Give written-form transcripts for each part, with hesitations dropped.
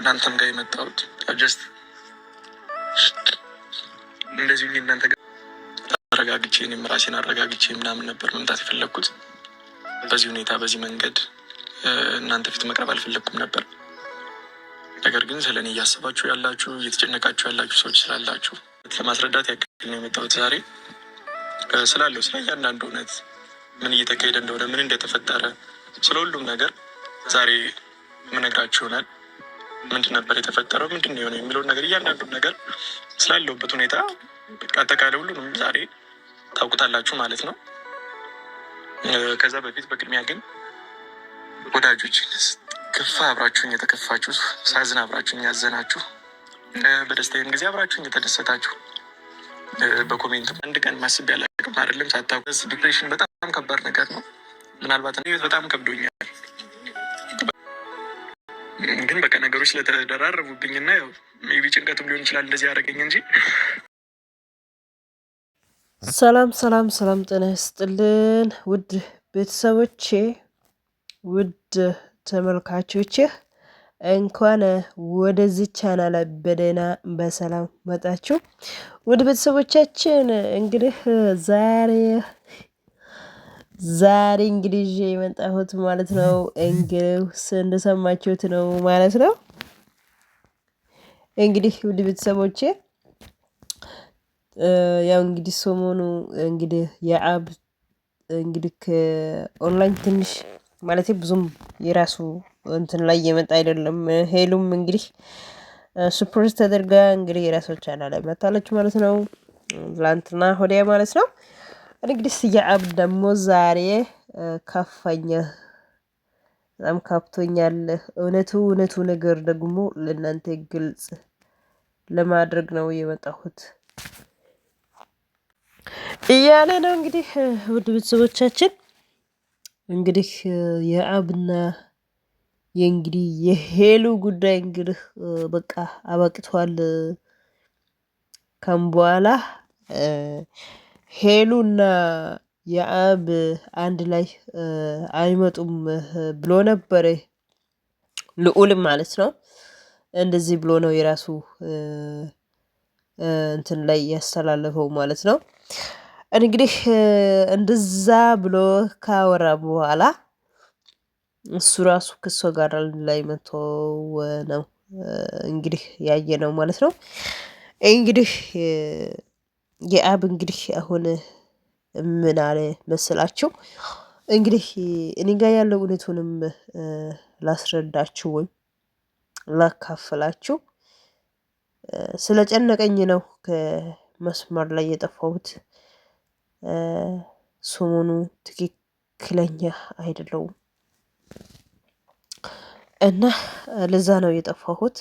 እናንተም ጋር የመጣሁት ጀስት እንደዚሁ እናንተ ጋር አረጋግቼ እኔም ራሴን አረጋግቼ ምናምን ነበር መምጣት የፈለግኩት። በዚህ ሁኔታ በዚህ መንገድ እናንተ ፊት መቅረብ አልፈለግኩም ነበር። ነገር ግን ስለ እኔ እያሰባችሁ ያላችሁ እየተጨነቃችሁ ያላችሁ ሰዎች ስላላችሁ ለማስረዳት ያክል ነው የመጣሁት ዛሬ። ስላለው ስለ እያንዳንዱ እውነት ምን እየተካሄደ እንደሆነ ምን እንደተፈጠረ ስለ ሁሉም ነገር ዛሬ ምነግራችሁ ይሆናል። ምንድን ነበር የተፈጠረው፣ ምንድን ነው የሆነው የሚለውን ነገር እያንዳንዱን ነገር ስላለሁበት ሁኔታ አጠቃላይ ሁሉንም ዛሬ ታውቁታላችሁ ማለት ነው። ከዛ በፊት በቅድሚያ ግን ወዳጆች ክፋ አብራችሁኝ የተከፋችሁ፣ ሳዝን አብራችሁኝ ያዘናችሁ፣ በደስታዬም ጊዜ አብራችሁኝ የተደሰታችሁ በኮሜንት አንድ ቀን ማስብ ያላቅም አይደለም ሳታውቁ። ዲፕሬሽን በጣም ከባድ ነገር ነው። ምናልባት ህይወት በጣም ከብዶኛል፣ ግን በቃ ነገሮች ስለተደራረቡብኝና ያው ሜቢ ጭንቀትም ሊሆን ይችላል እንደዚህ ያደረገኝ እንጂ። ሰላም ሰላም ሰላም፣ ጤና ይስጥልን ውድ ቤተሰቦቼ፣ ውድ ተመልካቾቼ እንኳን ወደዚህ ቻናል በደህና በሰላም መጣችሁ። ውድ ቤተሰቦቻችን እንግዲህ ዛሬ እንግዲህ ይዤ የመጣሁት ማለት ነው እንግዲህ እንደሰማችሁት ነው ማለት ነው። እንግዲህ ውድ ቤተሰቦቼ ያው እንግዲህ ሰሞኑ እንግዲህ የአብ እንግዲህ ከኦንላይን ትንሽ ማለት ብዙም የራሱ እንትን ላይ የመጣ አይደለም። ሄሉም እንግዲህ ሱፕርዝ ተደርጋ እንግዲህ የራሷ ቻናል ላይ መታለች ማለት ነው፣ ትላንትና ሆዲያ ማለት ነው። እንግዲህ የአብ ደግሞ ዛሬ ከፋኛ፣ በጣም ካፕቶኛል። እውነቱ ነገር ደግሞ ለእናንተ ግልጽ ለማድረግ ነው የመጣሁት እያለ ነው። እንግዲህ ውድ ቤተሰቦቻችን እንግዲህ የአብና የእንግዲህ የሄሉ ጉዳይ እንግዲህ በቃ አበቅቷል። ከም በኋላ ሄሉና የአብ አንድ ላይ አይመጡም ብሎ ነበር ልዑልም ማለት ነው። እንደዚህ ብሎ ነው የራሱ እንትን ላይ ያስተላለፈው ማለት ነው። እንግዲህ እንደዛ ብሎ ካወራ በኋላ እሱ ራሱ ከሷ ጋር ላይ መጥቶ ነው እንግዲህ ያየ ነው ማለት ነው። እንግዲህ የአብ እንግዲህ አሁን ምን አለ መሰላችሁ? እንግዲህ እኔ ጋር ያለው እውነቱንም ላስረዳችሁ ወይም ላካፍላችሁ ስለጨነቀኝ ነው ከመስመር ላይ የጠፋሁት። ሰሞኑ ትክክለኛ አይደለሁም እና ለዛ ነው የጠፋሁት።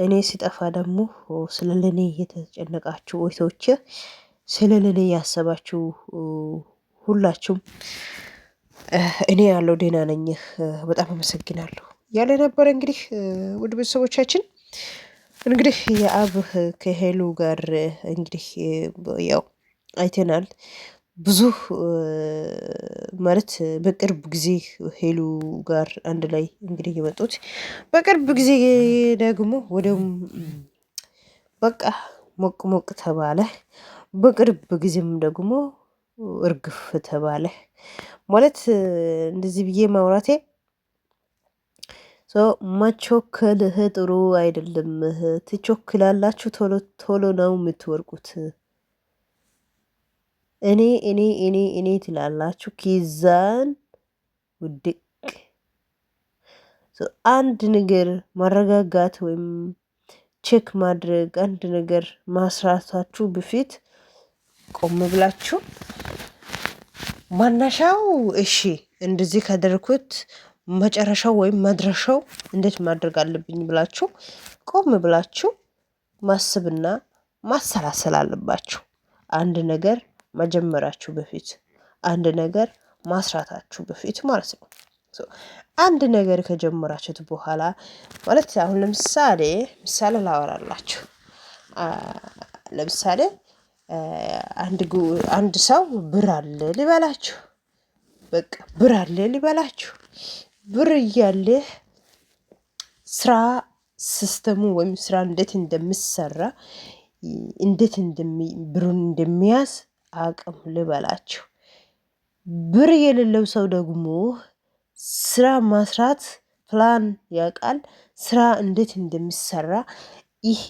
እኔ ሲጠፋ ደግሞ ስለለኔ የተጨነቃችሁ ወይቶች፣ ስለለኔ ያሰባችሁ ሁላችሁም እኔ ያለው ደህና ነኝ፣ በጣም አመሰግናለሁ ያለ ነበር። እንግዲህ ውድ ቤተሰቦቻችን እንግዲህ የአብ ከሄሉ ጋር እንግዲህ ያው አይተናል። ብዙ ማለት በቅርብ ጊዜ ሄሉ ጋር አንድ ላይ እንግዲህ የመጡት በቅርብ ጊዜ ደግሞ ወደም በቃ ሞቅ ሞቅ ተባለ። በቅርብ ጊዜም ደግሞ እርግፍ ተባለ ማለት እንደዚህ ብዬ ማውራቴ መቾከልህ ጥሩ አይደለም። ትቾክላላችሁ፣ ቶሎ ቶሎ ነው የምትወርቁት። እኔ ትላላችሁ፣ ኪዛን ውድቅ። አንድ ነገር ማረጋጋት ወይም ቼክ ማድረግ፣ አንድ ነገር ማስራታችሁ በፊት ቆም ብላችሁ ማናሻው እሺ እንደዚህ ካደረኩት መጨረሻው ወይም መድረሻው እንዴት ማድረግ አለብኝ ብላችሁ ቆም ብላችሁ ማሰብና ማሰላሰል አለባችሁ። አንድ ነገር መጀመራችሁ በፊት፣ አንድ ነገር ማስራታችሁ በፊት ማለት ነው። አንድ ነገር ከጀመራችሁት በኋላ ማለት አሁን ለምሳሌ ላወራላችሁ። ለምሳሌ አንድ ሰው ብር አለ ሊበላችሁ፣ በቃ ብር አለ ሊበላችሁ። ብር እያለህ ስራ ሲስተሙ ወይም ስራ እንዴት እንደሚሰራ እንዴት ብሩን እንደሚያዝ አቅም ልበላችሁ። ብር የሌለው ሰው ደግሞ ስራ ማስራት ፕላን ያውቃል። ስራ እንዴት እንደሚሰራ ይሄ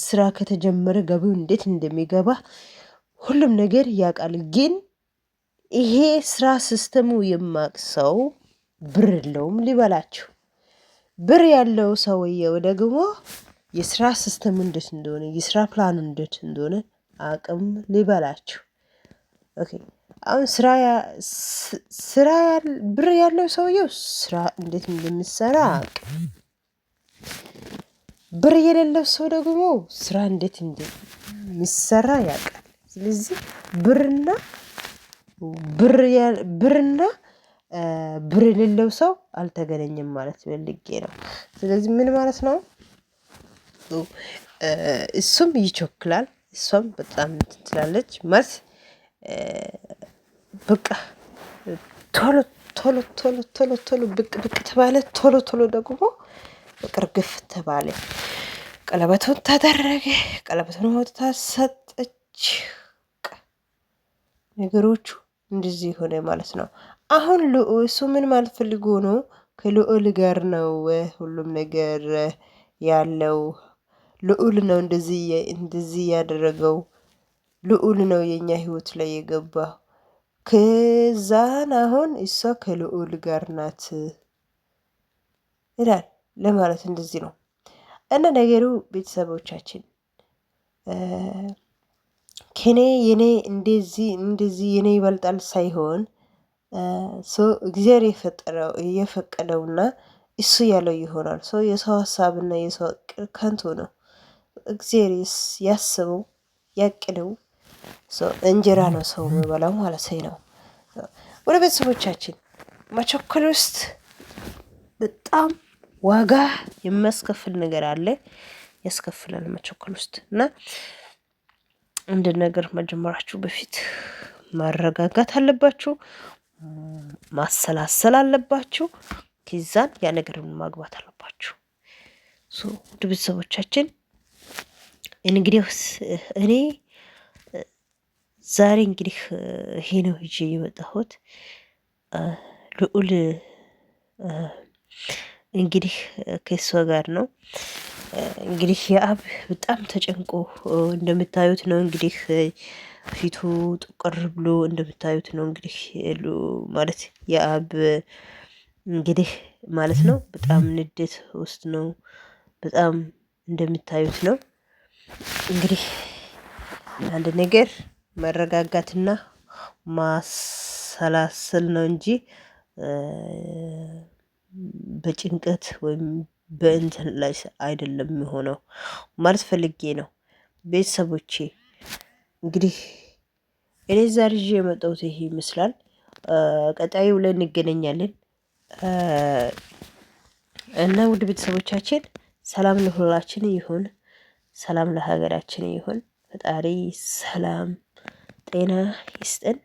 ስራ ከተጀመረ ገቢው እንዴት እንደሚገባ ሁሉም ነገር ያውቃል። ግን ይሄ ስራ ሲስተሙ የማያውቅ ሰው ብር የለውም ልበላችሁ። ብር ያለው ሰውየው ደግሞ የስራ ሲስተሙ እንዴት እንደሆነ የስራ ፕላኑ እንዴት እንደሆነ አቅም ልበላችሁ። ኦኬ አሁን ስራ ብር ያለው ሰውየው ስራ እንዴት እንደሚሰራ አያውቅም። ብር የሌለው ሰው ደግሞ ስራ እንዴት እንደሚሰራ ያውቃል። ስለዚህ ብርና ብር የሌለው ሰው አልተገናኘም ማለት ፈልጌ ነው። ስለዚህ ምን ማለት ነው? እሱም ይቸኩላል፣ እሷም በጣም ትላለች ማለት በቃ ቶሎ ቶሎ ቶሎ ቶሎ ቶሎ ብቅ ብቅ ተባለ፣ ቶሎ ቶሎ ደግሞ በቅርግፍ ተባለ። ቀለበቱን ተደረገ፣ ቀለበቱን አውጥታ ሰጠች። ነገሮቹ እንደዚህ ሆነ ማለት ነው። አሁን እሱ ምን ማለት ፈልጎ ነው? ከልዑል ጋር ነው ሁሉም ነገር ያለው። ልዑል ነው እንደዚህ ያደረገው። ልዑል ነው የኛ ህይወት ላይ የገባው። ከዛን አሁን እሷ ከልዑል ጋር ናት ይላል ለማለት እንደዚህ ነው። እና ነገሩ ቤተሰቦቻችን ከኔ የኔ እንደዚህ የኔ ይበልጣል ሳይሆን እግዚአብሔር የፈቀደውና እሱ ያለው ይሆናል። የሰው ሀሳብና የሰው እቅድ ከንቱ ነው። እግዚአብሔር ያስበው ያቅደው እንጀራ ነው ሰው የሚበላው ማለት ነው። ወደ ቤተሰቦቻችን መቸኮል ውስጥ በጣም ዋጋ የሚያስከፍል ነገር አለ። ያስከፍላል መቸኮል ውስጥ እና አንድ ነገር መጀመራችሁ በፊት ማረጋጋት አለባችሁ፣ ማሰላሰል አለባችሁ። ከዛን ያ ነገርን ማግባት አለባችሁ። ውድ ቤተሰቦቻችን እንግዲህ እኔ ዛሬ እንግዲህ ይሄ ነው ይዤ የመጣሁት። ልዑል እንግዲህ ከሷ ጋር ነው። እንግዲህ የአብ በጣም ተጨንቆ እንደምታዩት ነው። እንግዲህ ፊቱ ጥቁር ብሎ እንደምታዩት ነው። እንግዲህ ማለት የአብ እንግዲህ ማለት ነው በጣም ንዴት ውስጥ ነው። በጣም እንደምታዩት ነው። እንግዲህ አንድ ነገር መረጋጋትና ማሰላሰል ነው እንጂ በጭንቀት ወይም በእንትን ላይ አይደለም የሚሆነው ማለት ፈልጌ ነው። ቤተሰቦቼ እንግዲህ እኔ ዛሬ ይዤ የመጣሁት ይሄ ይመስላል። ቀጣዩ ላይ እንገናኛለን እና ውድ ቤተሰቦቻችን ሰላም ለሁላችን ይሁን፣ ሰላም ለሀገራችን ይሁን። ፈጣሪ ሰላም ጤና ይስጠን፣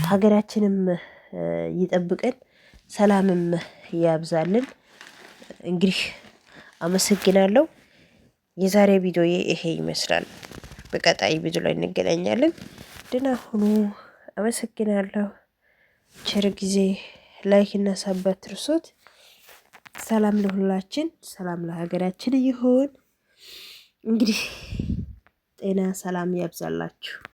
ሀገራችንም ይጠብቀን፣ ሰላምም ያብዛልን። እንግዲህ አመሰግናለሁ። የዛሬ ቪዲዮ ይሄ ይመስላል። በቀጣይ ቪዲዮ ላይ እንገናኛለን። ደህና ሁኑ። አመሰግናለሁ። ቸር ጊዜ። ላይክ እና ሳባት ትርሱት። ሰላም ለሁላችን፣ ሰላም ለሀገራችን ይሁን። እንግዲህ ጤና ሰላም ያብዛላችሁ።